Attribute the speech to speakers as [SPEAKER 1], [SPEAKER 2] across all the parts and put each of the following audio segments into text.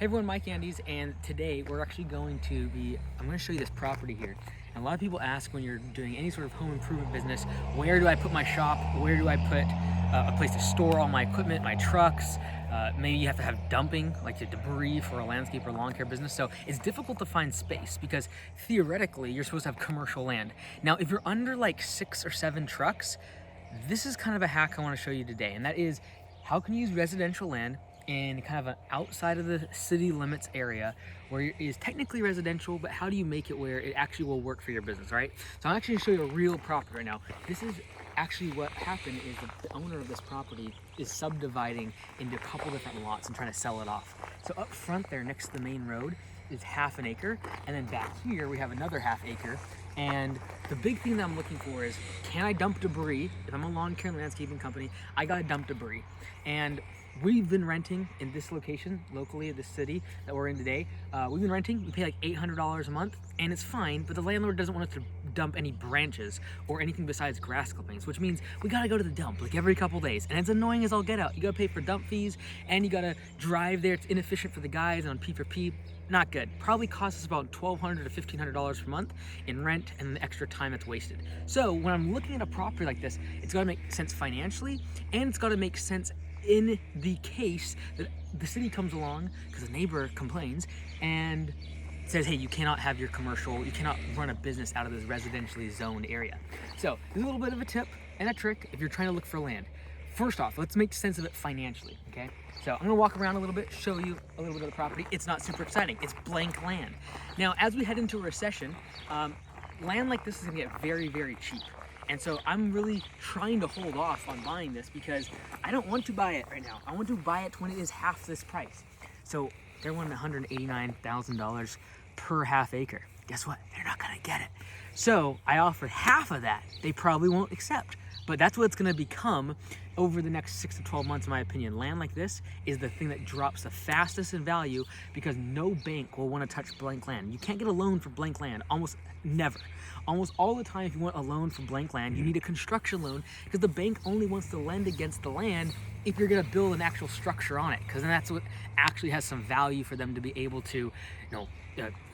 [SPEAKER 1] Hey everyone, Mike Andes, and today we're actually I'm going to show you this property here. And a lot of people ask when you're doing any sort of home improvement business, where do I put my shop? Where do I put a place to store all my equipment, my trucks? Maybe you have to have dumping, like the debris for a landscape or lawn care business. So it's difficult to find space because theoretically you're supposed to have commercial land. Now, if you're under like 6 or 7 trucks, this is kind of a hack I want to show you today, and that is how can you use residential land in kind of an outside of the city limits area where it is technically residential, but how do you make it where it actually will work for your business, right? So I'm actually going to show you a real property right now. This is actually what happened is the owner of this property is subdividing into a couple different lots and trying to sell it off. So up front there next to the main road is half an acre, and then back here we have another half acre. And the big thing that I'm looking for is, can I dump debris? If I'm a lawn care and landscaping company, I gotta dump debris. And we've been renting in this location locally at this city that we're in today. We've been renting, we pay like $800 a month, and it's fine, but the landlord doesn't want us to dump any branches or anything besides grass clippings, which means we gotta go to the dump like every couple days. And it's annoying as all get out. You gotta pay for dump fees, and you gotta drive there. It's inefficient for the guys on P4P. Not good. Probably costs us about $1,200 to $1,500 per month in rent and the extra time that's wasted. So when I'm looking at a property like this, it's got to make sense financially, and it's got to make sense in the case that the city comes along because a neighbor complains and says, hey, you cannot have your commercial, you cannot run a business out of this residentially zoned area. So there's a little bit of a tip and a trick if you're trying to look for land. First off, let's make sense of it financially, okay? So I'm gonna walk around a little bit, show you a little bit of the property. It's not super exciting, it's blank land. Now, as we head into a recession, land like this is gonna get very, very cheap. And so I'm really trying to hold off on buying this because I don't want to buy it right now. I want to buy it when it is half this price. So they're wanting $189,000 per half acre. Guess what? They're not gonna get it. So I offered half of that. They probably won't accept. But that's what it's gonna become over the next 6 to 12 months, in my opinion. Land like this is the thing that drops the fastest in value because no bank will wanna touch blank land. You can't get a loan for blank land, almost never. Almost all the time, if you want a loan for blank land, you need a construction loan because the bank only wants to lend against the land if you're gonna build an actual structure on it, because then that's what actually has some value for them to be able to,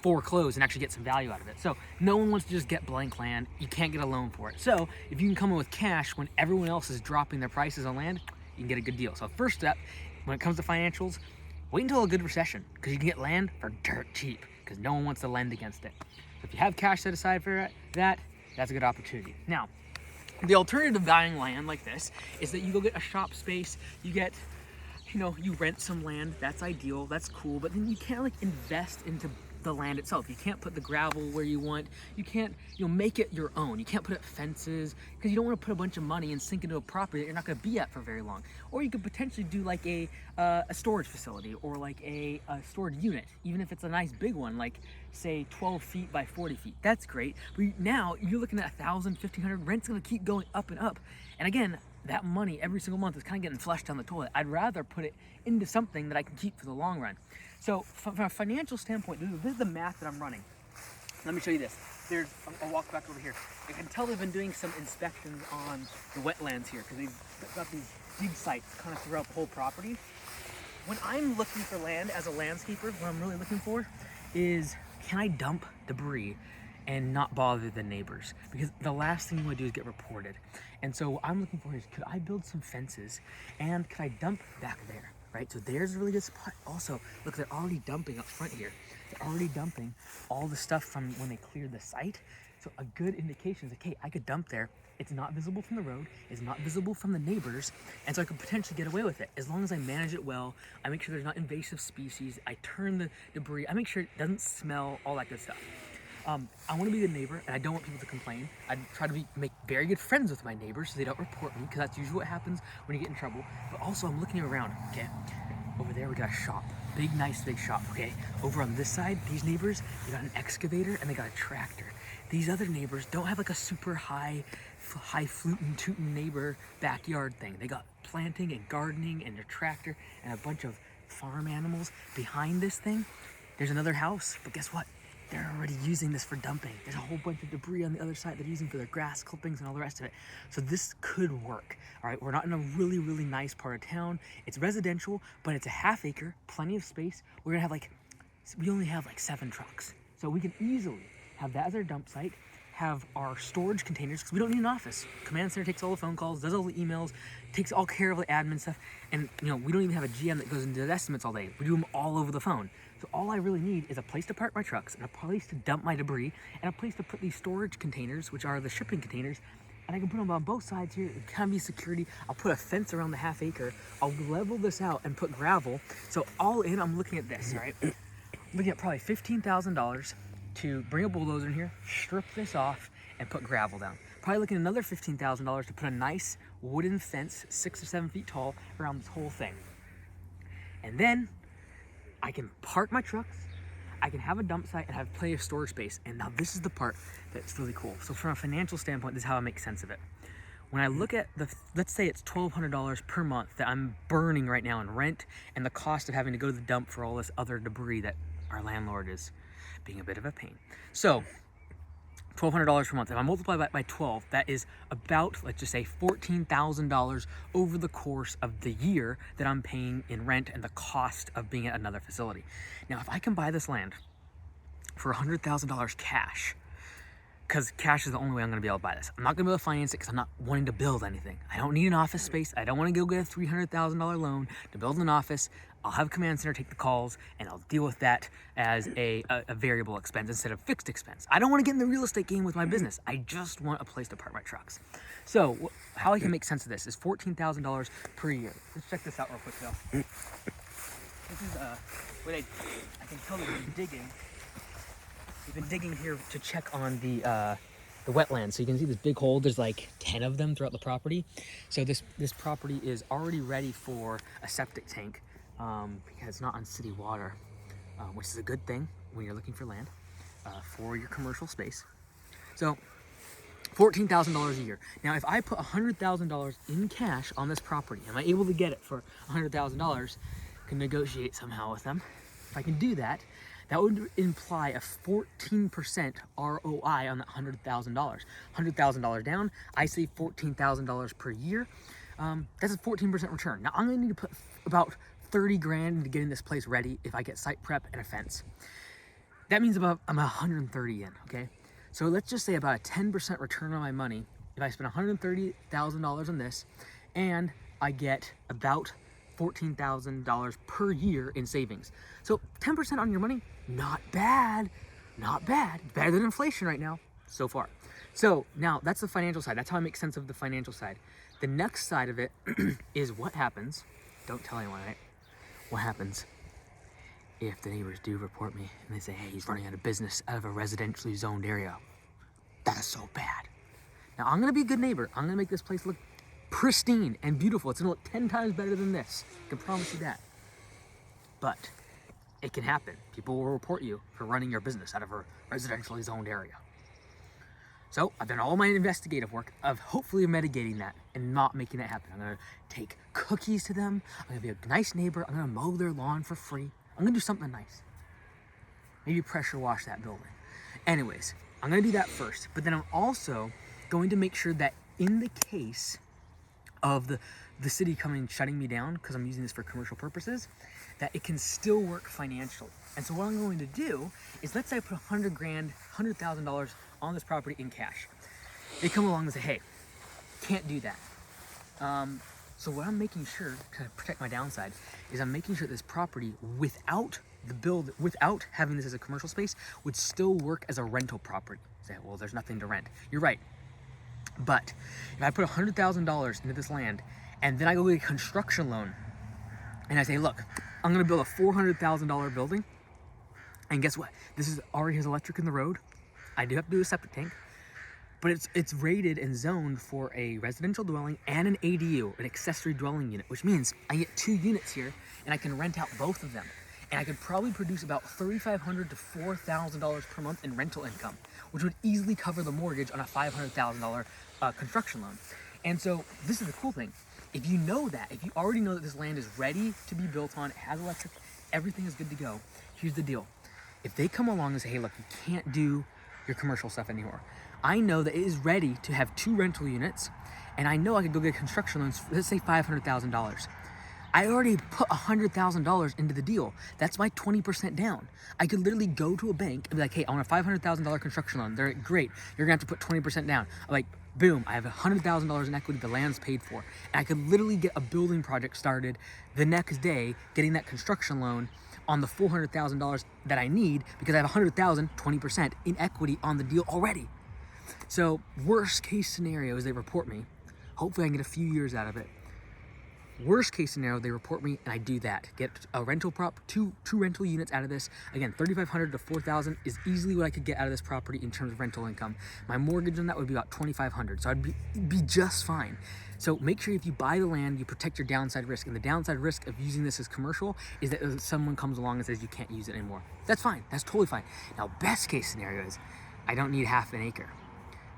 [SPEAKER 1] foreclose and actually get some value out of it. So no one wants to just get blank land. You can't get a loan for it. So if you can come in with cash when everyone else is dropping their prices on land, you can get a good deal. So first step, when it comes to financials, wait until a good recession because you can get land for dirt cheap because no one wants to lend against it. So if you have cash set aside for that, that's a good opportunity. Now, the alternative to buying land like this is that you go get a shop space, you rent some land. That's ideal, that's cool, but then you can't like invest into the land itself. You can't put the gravel where you want. You can't, make it your own. You can't put up fences because you don't want to put a bunch of money and sink into a property that you're not going to be at for very long. Or you could potentially do like a storage facility or like a storage unit, even if it's a nice big one, like say 12 feet by 40 feet. That's great. But now you're looking at $1,000, $1,500. Rent's going to keep going up and up. And again, that money every single month is kind of getting flushed down the toilet. I'd rather put it into something that I can keep for the long run. So from a financial standpoint, this is the math that I'm running. Let me show you this. I'll walk back over here. I can tell they've been doing some inspections on the wetlands here because they've got these dig sites kind of throughout the whole property. When I'm looking for land as a landscaper, what I'm really looking for is, can I dump debris and not bother the neighbors? Because the last thing you want to do is get reported. And so what I'm looking for is, could I build some fences and could I dump back there, right? So there's a really good spot. Also, look, they're already dumping up front here. They're already dumping all the stuff from when they cleared the site. So a good indication is like, hey, I could dump there. It's not visible from the road, it's not visible from the neighbors, and so I could potentially get away with it. As long as I manage it well, I make sure there's not invasive species, I turn the debris, I make sure it doesn't smell, all that good stuff. I want to be a good neighbor, and I don't want people to complain. I try to make very good friends with my neighbors so they don't report me, because that's usually what happens when you get in trouble. But also, I'm looking around, okay? Over there, we got a shop. Nice big shop, okay? Over on this side, these neighbors, they got an excavator and they got a tractor. These other neighbors don't have like a super high flutin' tootin' neighbor backyard thing. They got planting and gardening and a tractor and a bunch of farm animals. Behind this thing, there's another house, but guess what? they're already using this for dumping. There's a whole bunch of debris on the other side they're using for their grass clippings and all the rest of it. So this could work, all right? We're not in a really, really nice part of town. It's residential, but it's a ½ acre, plenty of space. We're gonna have we only have 7 trucks. So we can easily have that as our dump site, have our storage containers, because we don't need an office. Command center takes all the phone calls, does all the emails, takes all care of the admin stuff, and we don't even have a GM that goes into the estimates all day. We do them all over the phone. So all I really need is a place to park my trucks, and a place to dump my debris, and a place to put these storage containers, which are the shipping containers, and I can put them on both sides here. It can be security. I'll put a fence around the ½ acre. I'll level this out and put gravel. So all in, I'm looking at this, all right? I'm looking at probably $15,000 to bring a bulldozer in here, strip this off, and put gravel down. Probably looking at another $15,000 to put a nice wooden fence, 6 or 7 feet tall, around this whole thing. And then I can park my trucks, I can have a dump site, and have plenty of storage space. And now this is the part that's really cool. So from a financial standpoint, this is how I make sense of it. When I look at let's say it's $1,200 per month that I'm burning right now in rent, and the cost of having to go to the dump for all this other debris that our landlord is being a bit of a pain. So $1,200 per month. If I multiply that by 12, that is about, let's just say, $14,000 over the course of the year that I'm paying in rent and the cost of being at another facility. Now, if I can buy this land for $100,000 cash, because cash is the only way I'm going to be able to buy this. I'm not going to be able to finance it because I'm not wanting to build anything. I don't need an office space. I don't want to go get a $300,000 loan to build an office. I'll have command center take the calls, and I'll deal with that as a variable expense instead of fixed expense. I don't want to get in the real estate game with my business. I just want a place to park my trucks. So how I can make sense of this is $14,000 per year. Let's check this out real quick, though. This is what I can tell that we've been digging. We've been digging here to check on the wetlands. So you can see this big hole. There's 10 of them throughout the property. So this property is already ready for a septic tank because it's not on city water, which is a good thing when you're looking for land for your commercial space. So $14,000 a year. Now, if I put $100,000 in cash on this property, am I able to get it for $100,000? Can negotiate somehow with them. If I can do that, that would imply a 14% ROI on that $100,000. $100,000 down, I save $14,000 per year. That's a 14% return. Now I'm gonna need to put about 30 grand into getting this place ready if I get site prep and a fence. That means I'm 130 in, okay? So let's just say about a 10% return on my money. If I spend $130,000 on this and I get about $14,000 per year in savings. So 10% on your money, not bad, not bad. Better than inflation right now, so far. So now that's the financial side. That's how I make sense of the financial side. The next side of it is what happens, don't tell anyone, right? What happens if the neighbors do report me and they say, hey, he's running out of business out of a residentially zoned area. That is so bad. Now I'm gonna be a good neighbor. I'm gonna make this place look pristine and beautiful. It's gonna look 10 times better than this. I can promise you that. But it can happen. People will report you for running your business out of a residentially zoned area. So I've done all my investigative work of hopefully mitigating that and not making that happen. I'm gonna take cookies to them. I'm gonna be a nice neighbor. I'm gonna mow their lawn for free. I'm gonna do something nice. Maybe pressure wash that building. Anyways, I'm gonna do that first, but then I'm also going to make sure that in the case of the city shutting me down because I'm using this for commercial purposes, that it can still work financially. And so what I'm going to do is, let's say I put $100,000 on this property in cash. They come along and say, hey, can't do that. So what I'm making sure to protect my downside is I'm making sure this property without having this as a commercial space would still work as a rental property. Say, well, there's nothing to rent. You're right. But if I put $100,000 into this land and then I go get a construction loan and I say, look, I'm gonna build a $400,000 building, and guess what? This already has electric in the road. I do have to do a septic tank, but it's rated and zoned for a residential dwelling and an ADU, an accessory dwelling unit, which means I get 2 units here and I can rent out both of them. And I could probably produce about $3,500 to $4,000 per month in rental income, which would easily cover the mortgage on a $500,000 construction loan. And so this is the cool thing. If you know that, if you already know that this land is ready to be built on, it has electric, everything is good to go, here's the deal. If they come along and say, hey, look, you can't do your commercial stuff anymore, I know that it is ready to have 2 rental units, and I know I could go get construction loans, let's say $500,000. I already put $100,000 into the deal. That's my 20% down. I could literally go to a bank and be like, hey, I want a $500,000 construction loan. They're like, great, you're gonna have to put 20% down. I'm like, boom, I have $100,000 in equity, the land's paid for. And I could literally get a building project started the next day, getting that construction loan on the $400,000 that I need because I have 100,000, 20% in equity on the deal already. So worst case scenario is they report me. Hopefully I can get a few years out of it. Worst case scenario, they report me and I do that. Get a rental two rental units out of this. Again, $3,500 to $4,000 is easily what I could get out of this property in terms of rental income. My mortgage on that would be about $2,500, so I'd be just fine. So make sure if you buy the land, you protect your downside risk. And the downside risk of using this as commercial is that someone comes along and says you can't use it anymore. That's fine, that's totally fine. Now, best case scenario is I don't need half an acre.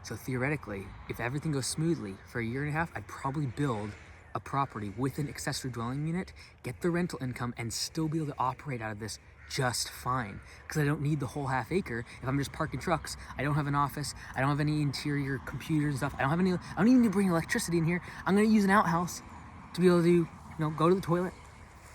[SPEAKER 1] So theoretically, if everything goes smoothly for a year and a half, I'd probably build a property with an accessory dwelling unit, get the rental income, and still be able to operate out of this just fine. Because I don't need the whole half acre. If I'm just parking trucks, I don't have an office, I don't have any interior computers and stuff. I don't even need to bring electricity in here. I'm gonna use an outhouse to be able to, go to the toilet.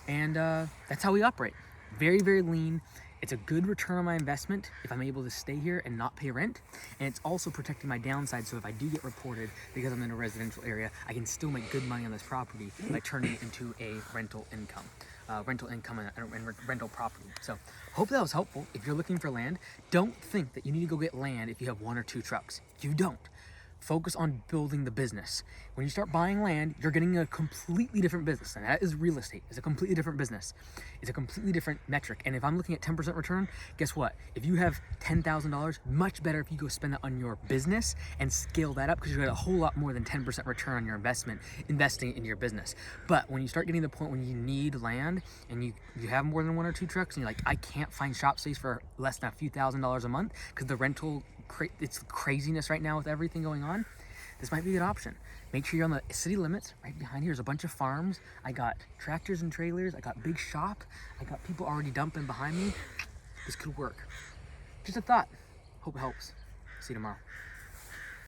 [SPEAKER 1] And that's how we operate. Very, very lean. It's a good return on my investment if I'm able to stay here and not pay rent. And it's also protecting my downside, so if I do get reported because I'm in a residential area, I can still make good money on this property by turning it into a rental income and rental property. So hope that was helpful. If you're looking for land, don't think that you need to go get land if you have 1 or 2 trucks. You don't. Focus on building the business. When you start buying land, you're getting a completely different business, and that is real estate. It's a completely different business. It's a completely different metric. And if I'm looking at 10% return, guess what? If you have $10,000, much better if you go spend that on your business and scale that up, because you get a whole lot more than 10% return on your investment investing in your business. But when you start getting to the point when you need land and you have more than 1 or 2 trucks and you're like, I can't find shop space for less than a few $1,000s a month because the rental, it's craziness right now with everything going on, this might be a good option. Make sure you're on the city limits. Right behind here is a bunch of farms. I got tractors and trailers. I got big shop. I got people already dumping behind me. This could work. Just a thought. Hope it helps. See you tomorrow.